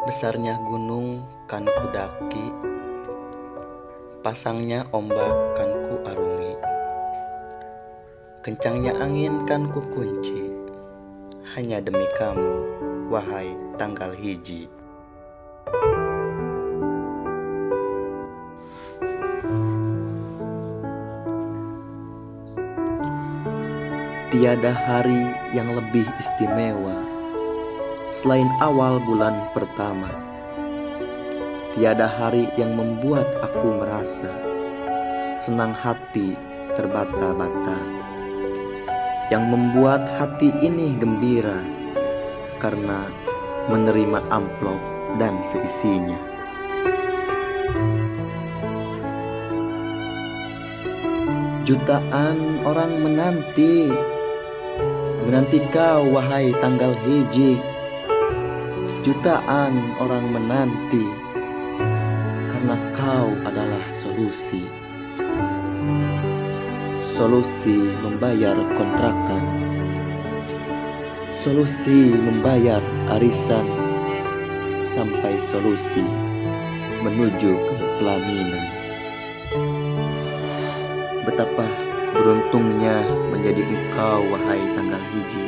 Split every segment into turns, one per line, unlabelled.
Besarnya gunung kan kudaki, pasangnya ombak kan ku arungi, kencangnya angin kan ku kunci, hanya demi kamu, wahai tanggal hiji. Tiada hari yang lebih istimewa selain awal bulan pertama. Tiada hari yang membuat aku merasa senang hati terbata-bata, yang membuat hati ini gembira karena menerima amplop dan seisinya. Jutaan orang menanti kau, wahai tanggal hiji. Jutaan orang menanti karena kau adalah solusi. Solusi membayar kontrakan, solusi membayar arisan, sampai solusi menuju ke pelaminan. Betapa beruntungnya menjadi engkau, wahai tanggal hiji.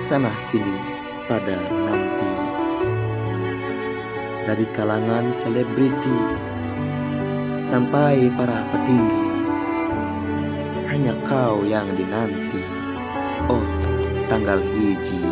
Sana sini pada nanti, dari kalangan selebriti sampai para petinggi, hanya kau yang dinanti, oh tanggal hiji.